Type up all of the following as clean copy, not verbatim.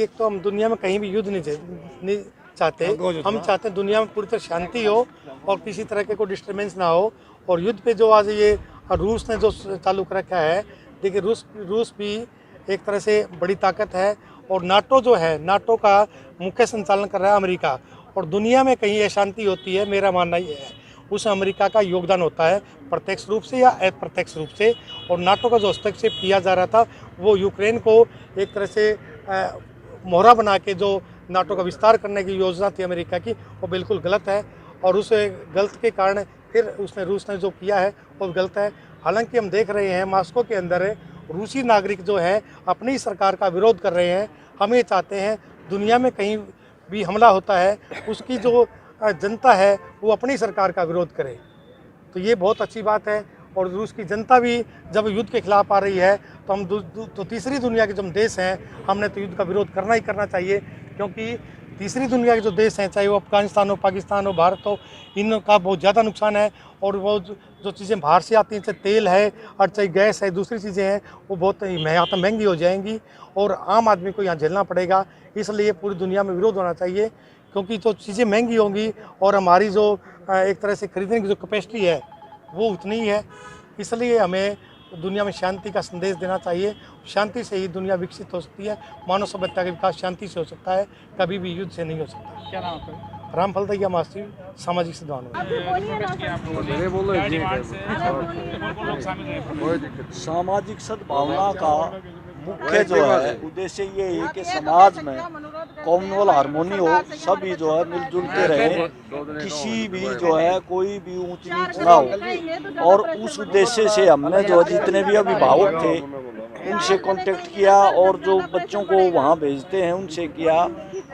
एक तो हम दुनिया में कहीं भी युद्ध नहीं चाहते। हम चाहते हैं दुनिया में पूरी तरह शांति हो और किसी तरह के कोई डिस्टर्बेंस ना हो। और युद्ध पे जो आज ये रूस ने जो चालू कर रखा है, देखिए रूस भी एक तरह से बड़ी ताकत है। और नाटो जो है, नाटो का मुख्य संचालन कर रहा है अमेरिका। और दुनिया में कहीं अशांति होती है, मेरा मानना ये है उसमें अमेरिका का योगदान होता है, प्रत्यक्ष रूप से या अप्रत्यक्ष रूप से। और नाटो का जो हस्तक्षेप किया जा रहा था वो यूक्रेन को एक तरह से मोहरा बना के जो नाटो का विस्तार करने की योजना थी अमेरिका की, वो बिल्कुल गलत है। और उस गलत के कारण फिर रूस ने जो किया है वो गलत है। हालांकि हम देख रहे हैं मॉस्को के अंदर रूसी नागरिक जो है अपनी सरकार का विरोध कर रहे हैं। हम ये चाहते हैं दुनिया में कहीं भी हमला होता है उसकी जो जनता है वो अपनी सरकार का विरोध करे, तो ये बहुत अच्छी बात है। और रूस की जनता भी जब युद्ध के खिलाफ आ रही है तो हम तो तीसरी दुनिया के जो देश हैं हमने तो युद्ध का विरोध करना ही करना चाहिए। क्योंकि तीसरी दुनिया के जो देश हैं, चाहे वो अफगानिस्तान हो, पाकिस्तान हो, भारत हो, इनका बहुत ज़्यादा नुकसान है। और वो जो चीज़ें बाहर से आती हैं, चाहे तेल है और चाहे गैस है, दूसरी चीज़ें हैं, वो बहुत महंगी हो जाएंगी और आम आदमी को यहाँ झेलना पड़ेगा। इसलिए पूरी दुनिया में विरोध होना चाहिए, क्योंकि जो चीज़ें महंगी होंगी और हमारी जो एक तरह से खरीदने की जो कैपेसिटी है वो उतनी ही है। इसलिए हमें दुनिया में शांति का संदेश देना चाहिए। शांति से ही दुनिया विकसित हो सकती है। मानव सभ्यता का विकास शांति से हो सकता है, कभी भी युद्ध से नहीं हो सकता। क्या नाम है? रामफल दैया मास्टर, सामाजिक सद्भावना। सामाजिक सद्भावना का मुख्य जो है उद्देश्य ये है कि समाज में कॉमनवेल हारमोनी हो, सभी जो है मिलजुल के रहे, किसी भी जो है कोई भी ऊंच नीच ना हो। और उस उद्देश्य से हमने जो जितने भी अभिभावक थे उनसे कांटेक्ट किया और जो बच्चों को वहाँ भेजते हैं उनसे किया।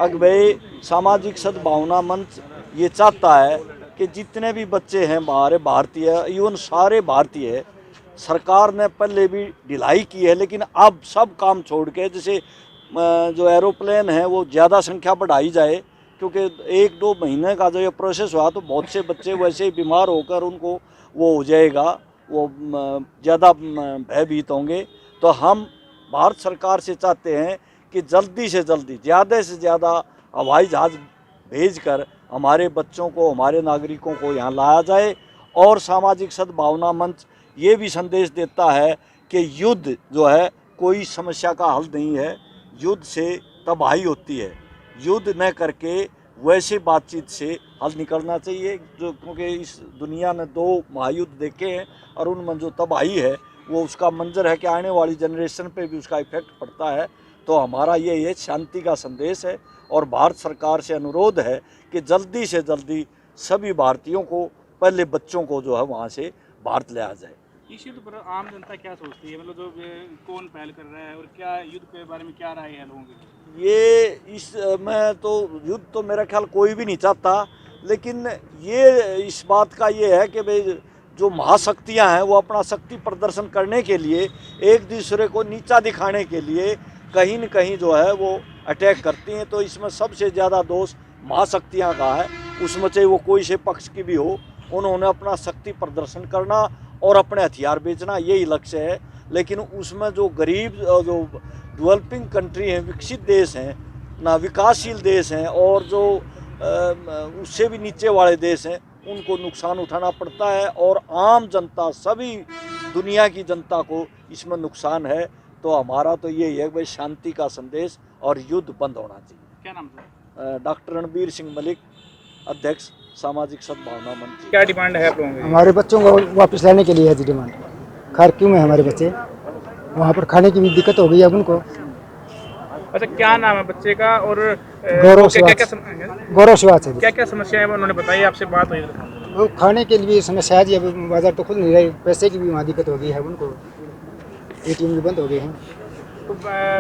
अगवे सामाजिक सद्भावना मंच ये चाहता है कि जितने भी बच्चे हैं हमारे भारतीय, इवन सारे भारतीय, सरकार ने पहले भी ढिलाई की है लेकिन अब सब काम छोड़ के, जैसे जो एरोप्लेन है वो ज़्यादा संख्या बढ़ाई जाए, क्योंकि 1-2 महीने का जो ये प्रोसेस हुआ तो बहुत से बच्चे वैसे ही बीमार होकर उनको वो हो जाएगा, वो ज़्यादा भयभीत होंगे। तो हम भारत सरकार से चाहते हैं कि जल्दी से जल्दी ज़्यादा से ज़्यादा हवाई जहाज़ भेजकर हमारे बच्चों को, हमारे नागरिकों को यहाँ लाया जाए। और सामाजिक सद्भावना मंच ये भी संदेश देता है कि युद्ध जो है कोई समस्या का हल नहीं है, युद्ध से तबाही होती है। युद्ध न करके वैसे बातचीत से हल निकलना चाहिए, जो क्योंकि इस दुनिया ने 2 महायुद्ध देखे हैं और उनमें जो तबाही है वो उसका मंजर है कि आने वाली जनरेशन पे भी उसका इफेक्ट पड़ता है। तो हमारा ये शांति का संदेश है और भारत सरकार से अनुरोध है कि जल्दी से जल्दी सभी भारतीयों को, पहले बच्चों को जो है वहाँ से भारत ले आ जाए। इस युद्ध पर आम जनता क्या सोचती है, मतलब जो कौन पहल कर रहा है और क्या युद्ध के बारे में क्या राय है लोगों की? ये इसमें तो युद्ध तो मेरा ख्याल कोई भी नहीं चाहता, लेकिन ये इस बात का ये है कि भाई जो महाशक्तियाँ हैं वो अपना शक्ति प्रदर्शन करने के लिए, एक दूसरे को नीचा दिखाने के लिए कहीं न कहीं जो है वो अटैक करती हैं। तो इसमें सबसे ज़्यादा दोष महाशक्तियाँ का है, उसमें चाहे वो कोई से पक्ष की भी हो, उन्होंने अपना शक्ति प्रदर्शन करना और अपने हथियार बेचना, यही लक्ष्य है। लेकिन उसमें जो गरीब, जो डेवलपिंग कंट्री हैं, विकसित देश हैं ना, विकासशील देश हैं, और जो उससे भी नीचे वाले देश हैं, उनको नुकसान उठाना पड़ता है और आम जनता, सभी दुनिया की जनता को इसमें नुकसान है। तो हमारा तो यही है भाई, शांति का संदेश और युद्ध बंद होना चाहिए। क्या नाम है? डॉक्टर रणबीर सिंह मलिक, अध्यक्ष सामाजिक सद्भावना मंच। क्या डिमांड है आप लोगों की? हमारे बच्चों को वापस लाने के लिए है जी डिमांड। खारक्यू में हमारे बच्चे, वहाँ पर खाने की भी दिक्कत हो गई है अब उनको। अच्छा, क्या नाम है बच्चे का और गौरव क्या शिवाच है। क्या समस्या है उन्होंने बताई, आपसे बात हुई? वो खाने के लिए समस्या है जी, अब बाजार तो खुल नहीं रही, पैसे की भी वहाँ दिक्कत हो गई है उनको, ATM भी बंद हो गए हैं। तो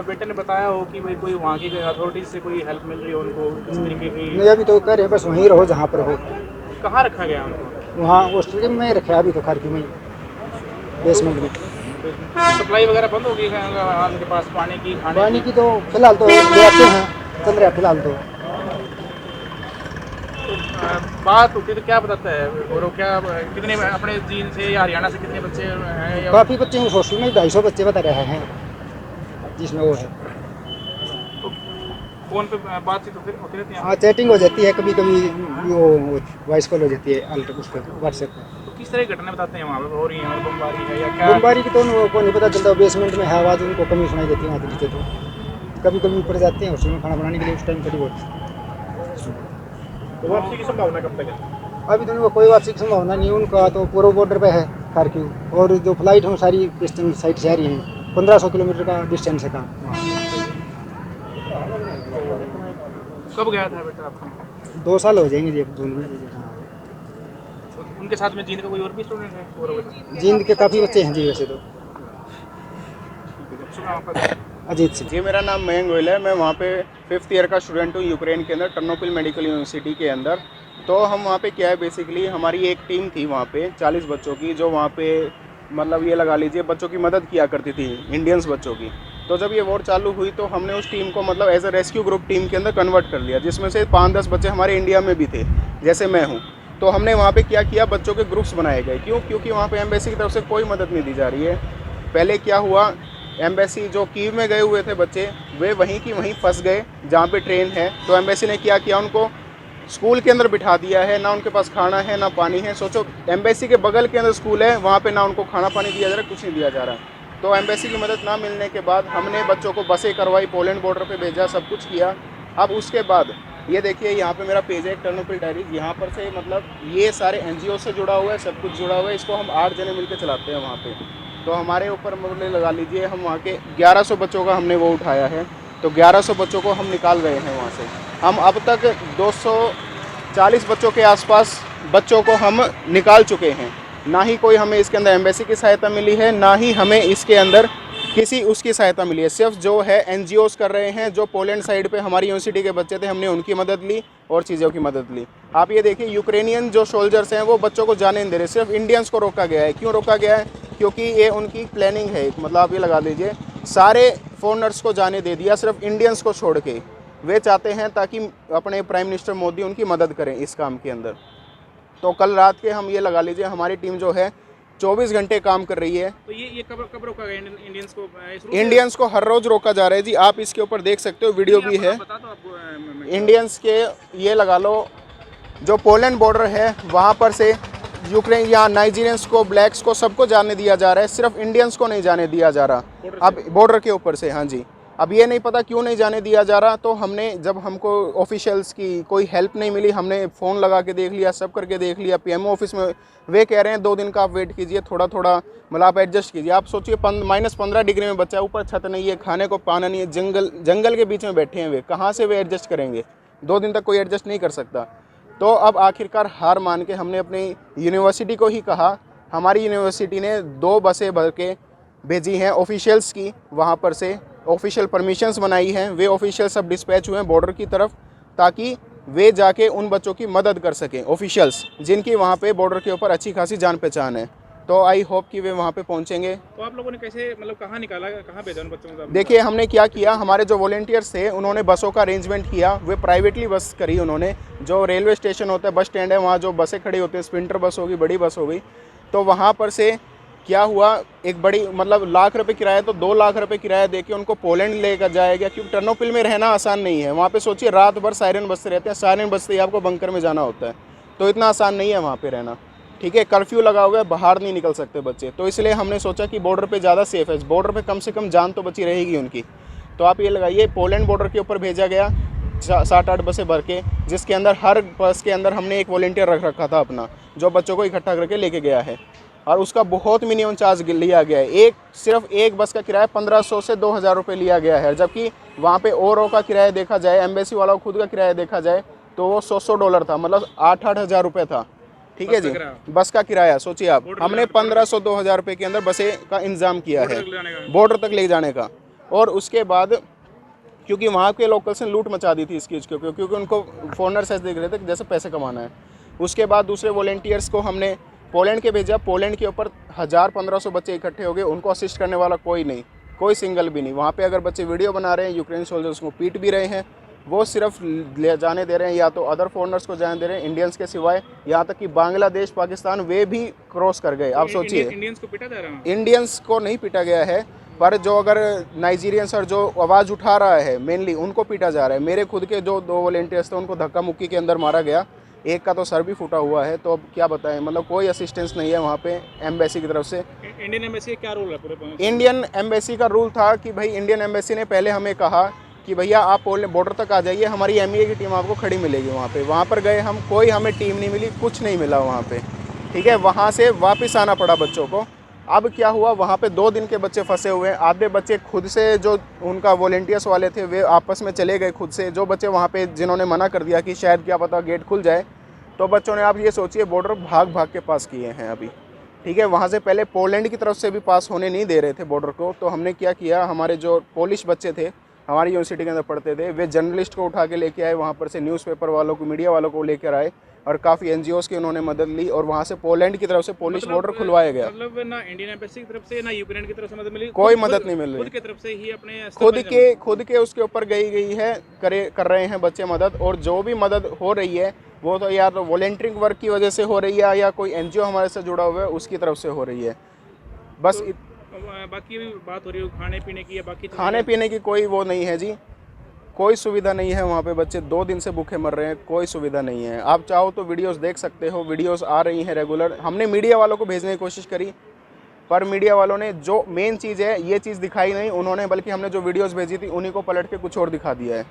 बेटे ने बताया हो कि भाई कोई वहाँ की अथॉरिटीज से कोई हेल्प मिल रही हो उनको किस तरीके की? नहीं, अभी तो कह रहे हैं बस वहीं रहो जहाँ पर हो। कहाँ रखा गया उनको? वहाँ हॉस्टल में रखा अभी तो, खारक्यू में, बेसमेंट में। सप्लाई वगैरह बंद हो गई है उनके पास पानी की, खाने पानी की? तो फिलहाल तो ले आते हैं, चल रहा है फिलहाल तो। बात होती तो क्या बताता है, और क्या कितने अपने जीन से या हरियाणा से कितने बच्चे हैं? या काफ़ी बच्चे हैं हॉस्टल में, 250 बच्चे बता रहे हैं जिसमें वो है। तो फोन पे बातचीत होती रहती है? हाँ, चैटिंग हो जाती है, कभी कभी वो वॉइस कॉल हो जाती है अल्ट उस पर व्हाट्सएप पर। तो किस तरह की घटना बताते हैं वहाँ पे हो रही है और बमबारी है या क्या? बमबारी की तो उनको नहीं पता चलता, बेसमेंट में है आवाज़, उनको कमी सुनाई देती है वहाँ नीचे। तो कभी कभी ऊपर जाते हैं, उसमें खाना बनाने के लिए उस टाइम करीब होती है। तो वापसी की संभावना कब तक है? अभी तो उनको कोई वापसी की संभावना नहीं है, उनका तो पूर्व बॉर्डर पे है खारकिव, और जो फ्लाइट है वो सारी ईस्टर्न साइड से आ रही है। 1500 किलोमीटर का डिस्टेंस है कहाँ। कब गया था बेटा आपका? 2 साल हो जाएंगे जी जून में। तो उनके साथ में जीन का कोई और भी स्टूडेंट है? और बच्चे? जींद के काफ़ी बच्चे हैं जी वैसे तो। सुना आपका? अजीत सिंह। जी, मेरा नाम मयंक गोयल है। मैं वहाँ पे 5th ईयर का स्टूडेंट हूँ यूक्रेन के अंदर, टर्नोपिल मेडिकल यूनिवर्सिटी के अंदर। तो हम वहाँ पे क्या है, बेसिकली हमारी एक टीम थी वहाँ पे 40 बच्चों की, जो वहाँ पे मतलब ये लगा लीजिए बच्चों की मदद किया करती थी, इंडियंस बच्चों की। तो जब ये वॉर चालू हुई तो हमने उस टीम को मतलब as a rescue group team के अंदर कन्वर्ट कर लिया, जिसमें से 5-10 बच्चे हमारे इंडिया में भी थे, जैसे मैं हूँ। तो हमने वहाँ पे क्या किया, बच्चों के ग्रुप्स बनाए गए। क्यों? क्योंकि वहाँ पे एम्बेसी की तरफ से कोई मदद नहीं दी जा रही है। पहले क्या हुआ, एम्बेसी जो कीव में गए हुए थे बच्चे, वे वहीं की वहीं फंस गए जहाँ पे ट्रेन है। तो एम्बेसी ने क्या किया, उनको स्कूल के अंदर बिठा दिया है, ना उनके पास खाना है ना पानी है। सोचो, एम्बेसी के बगल के अंदर स्कूल है, वहाँ पे ना उनको खाना पानी दिया जा रहा है, कुछ नहीं दिया जा रहा। तो एम्बेसी की मदद ना मिलने के बाद हमने बच्चों को बसें करवाई, पोलैंड बॉर्डर पे भेजा, सब कुछ किया। अब उसके बाद ये देखिए, यहाँ पे मेरा पेज है टर्नोपिल डायरीज। यहाँ पर से मतलब ये सारे NGO से जुड़ा हुआ है, सब कुछ जुड़ा हुआ है। इसको हम 8 जने मिलकर चलाते हैं वहाँ पे। तो हमारे ऊपर मतलब लगा लीजिए, हम वहाँ के 1100 बच्चों का हमने वो उठाया है। तो 1100 बच्चों को हम निकाल गए हैं वहाँ से। हम अब तक 240 बच्चों के आसपास बच्चों को हम निकाल चुके हैं। ना ही कोई हमें इसके अंदर एम्बेसी की सहायता मिली है, ना ही हमें इसके अंदर किसी उसकी सहायता मिली है। सिर्फ जो है NGOs कर रहे हैं। जो पोलैंड साइड पे हमारी यूनिवर्सिटी के बच्चे थे, हमने उनकी मदद ली और चीज़ों की मदद ली। आप ये देखिए, यूक्रेनियन जो सोल्जर्स हैं वो बच्चों को जाने नहीं दे रहे, सिर्फ इंडियंस को रोका गया है। क्यों रोका गया है? क्योंकि ये उनकी प्लानिंग है। मतलब आप ये लगा लीजिए, सारे फॉरेनर्स को जाने दे दिया, सिर्फ इंडियंस को छोड़ के। वे चाहते हैं ताकि अपने प्राइम मिनिस्टर मोदी उनकी मदद करें इस काम के अंदर। तो कल रात के हम ये लगा लीजिए, हमारी टीम जो है 24 घंटे काम कर रही है। तो ये कब रोका गया इंडियंस को? इंडियंस को हर रोज़ रोका जा रहा है जी। आप इसके ऊपर देख सकते हो, वीडियो भी है। बता दो आपको। इंडियंस के ये लगा लो, जो पोलैंड बॉर्डर है वहाँ पर से यूक्रेन या नाइजीरियंस को, ब्लैक्स को, सबको जाने दिया जा रहा है, सिर्फ इंडियंस को नहीं जाने दिया जा रहा। अब बॉर्डर के ऊपर से, हाँ जी। अब ये नहीं पता क्यों नहीं जाने दिया जा रहा। तो हमने, जब हमको ऑफिशियल्स की कोई हेल्प नहीं मिली, हमने फ़ोन लगा के देख लिया, सब करके देख लिया। PMO ऑफिस में वे कह रहे हैं 2 दिन का आप वेट कीजिए, थोड़ा थोड़ा मतलब आप एडजस्ट कीजिए। आप सोचिए, -15 डिग्री में बच्चा, ऊपर छत नहीं है, खाने को पाना नहीं है, जंगल के बीच में बैठे हैं। वे कहाँ से वे एडजस्ट करेंगे? 2 दिन तक कोई एडजस्ट नहीं कर सकता। तो अब आखिरकार हार मान के हमने अपनी यूनिवर्सिटी को ही कहा। हमारी यूनिवर्सिटी ने 2 बसें भर के भेजी हैं ऑफिशियल्स की, वहाँ पर से ऑफिशियल परमिशंस बनाई हैं। वे ऑफिशियल सब डिस्पैच हुए हैं बॉर्डर की तरफ, ताकि वे जाके उन बच्चों की मदद कर सकें, ऑफिशियल्स जिनकी वहाँ पे बॉर्डर के ऊपर अच्छी खासी जान पहचान है। तो आई होप कि वे वहाँ पे पहुँचेंगे। तो आप लोगों ने कैसे, मतलब कहाँ निकाला, कहाँ भेजा उन बच्चों को? देखिए, हमने क्या किया, हमारे जो वॉलेंटियर्स थे उन्होंने बसों का अरेंजमेंट किया। वे प्राइवेटली बस करी उन्होंने। जो रेलवे स्टेशन होता है, बस स्टैंड है, वहाँ जो बसें खड़ी होती हैं, स्प्रिंटर बस होगी, बड़ी बस हो गई, तो वहाँ पर से क्या हुआ, एक बड़ी मतलब लाख रुपए किराया, तो 2 लाख रुपए किराया देके उनको पोलैंड लेकर जाया गया। क्योंकि टर्नोपिल में रहना आसान नहीं है। वहाँ पे सोचिए, रात भर सायरन बजते रहते हैं, सायरन बजते ही आपको बंकर में जाना होता है। तो इतना आसान नहीं है वहाँ पे रहना, ठीक है। कर्फ्यू लगा हुआ है, बाहर नहीं निकल सकते बच्चे। तो इसलिए हमने सोचा कि बॉर्डर पे ज़्यादा सेफ़ है, बॉर्डर पे कम से कम जान तो बची रहेगी उनकी। तो आप ये लगाइए, पोलैंड बॉर्डर के ऊपर भेजा गया 7-8 बसें भर के, जिसके अंदर हर बस के अंदर हमने एक वॉलंटियर रख रखा था अपना, जो बच्चों को इकट्ठा करके लेके गया है। और उसका बहुत मिनिमम चार्ज लिया गया है। सिर्फ एक बस का किराया 1500 से 2000 रुपये लिया गया है। जबकि वहाँ पे ओरो का किराया देखा जाए, एम्बेसी वाला खुद का किराया देखा जाए, तो वो $100 था, मतलब 8-8 हज़ार रुपये था, ठीक है जी, बस का किराया। सोचिए आप, हमने 1500-2000 रुपये के अंदर बसें का इंतज़ाम किया है बॉर्डर तक ले जाने का। और उसके बाद क्योंकि वहाँ के लोकल्स ने लूट मचा दी थी इसकी, क्योंकि उनको फॉरेनर्स ऐसे देख रहे थे कि जैसे पैसे कमाना है। उसके बाद दूसरे वॉलंटियर्स को हमने पोलैंड के भेजा। पोलैंड के ऊपर 1000-1500 बच्चे इकट्ठे हो गए, उनको असिस्ट करने वाला कोई नहीं, कोई सिंगल भी नहीं। वहाँ पे अगर बच्चे वीडियो बना रहे हैं, यूक्रेन सोल्जर्स को पीट भी रहे हैं, वो सिर्फ ले जाने दे रहे हैं, या तो अदर फॉरेनर्स को जाने दे रहे हैं, इंडियंस के सिवाय। यहाँ तक कि बांग्लादेश, पाकिस्तान, वे भी क्रॉस कर गए। आप सोचिए, इंडियंस को पीटा जा रहा है? इंडियंस को नहीं पीटा गया है, पर जो अगर नाइजीरियंस और जो आवाज़ उठा रहा है मेनली उनको पीटा जा रहा है। मेरे खुद के जो 2 वॉलेंटियर्स थे उनको धक्का मुक्की के अंदर मारा गया, एक का तो सर भी फूटा हुआ है। तो अब क्या बताएं, मतलब कोई असिस्टेंस नहीं है वहाँ पे एम्बेसी की तरफ से। इंडियन एम्बेसी का क्या रोल है पूरे? इंडियन एम्बेसी का रूल था कि भाई इंडियन एम्बेसी ने पहले हमें कहा कि भैया आप बॉर्डर तक आ जाइए, हमारी MEA की टीम आपको खड़ी मिलेगी वहाँ पे। वहाँ पर गए हम, कोई हमें टीम नहीं मिली, कुछ नहीं मिला वहाँ पे, ठीक है। वहाँ से वापस आना पड़ा बच्चों को। अब क्या हुआ, वहाँ पे 2 दिन के बच्चे फंसे हुए हैं। आधे बच्चे खुद से, जो उनका वॉलेंटियर्स वाले थे, वे आपस में चले गए खुद से। जो बच्चे वहाँ पे जिन्होंने मना कर दिया कि शायद क्या पता गेट खुल जाए, तो बच्चों ने, आप ये सोचिए, बॉर्डर भाग भाग के पास किए हैं अभी, ठीक है। वहाँ से पहले पोलैंड की तरफ से भी पास होने नहीं दे रहे थे बॉर्डर को। तो हमने क्या किया, हमारे जो पोलिश बच्चे थे, हमारी यूनिवर्सिटी के अंदर पढ़ते थे, वे जर्नलिस्ट को उठा के लेके आए वहाँ पर से, न्यूज़पेपर वालों को, मीडिया वालों को लेकर आए, और काफ़ी NGOs की उन्होंने मदद ली, और वहाँ से पोलैंड की तरफ से पोलिश बॉर्डर खुलवाया गया। मतलब ना इंडियन एम्बेसी की तरफ से ना यूक्रेन की तरफ से मदद मिली, कोई मदद नहीं मिल रही। खुद की तरफ से ही अपने खुद के उसके ऊपर गई है, कर रहे हैं बच्चे मदद। और जो भी मदद हो रही है वो तो या तो वॉलेंटियरिंग वर्क की वजह से हो रही है, या कोई NGO हमारे से जुड़ा हुआ है उसकी तरफ से हो रही है बस। बाकी बात हो रही है खाने पीने की, या बाकी खाने पीने की कोई वो नहीं है जी, कोई सुविधा नहीं है वहाँ पे। बच्चे 2 दिन से भूखे मर रहे हैं, कोई सुविधा नहीं है। आप चाहो तो वीडियोस देख सकते हो, वीडियोस आ रही हैं रेगुलर। हमने मीडिया वालों को भेजने की कोशिश करी, पर मीडिया वालों ने जो मेन चीज़ है ये चीज़ दिखाई नहीं उन्होंने, बल्कि हमने जो वीडियोस भेजी थी उन्हीं को पलट के कुछ और दिखा दिया है।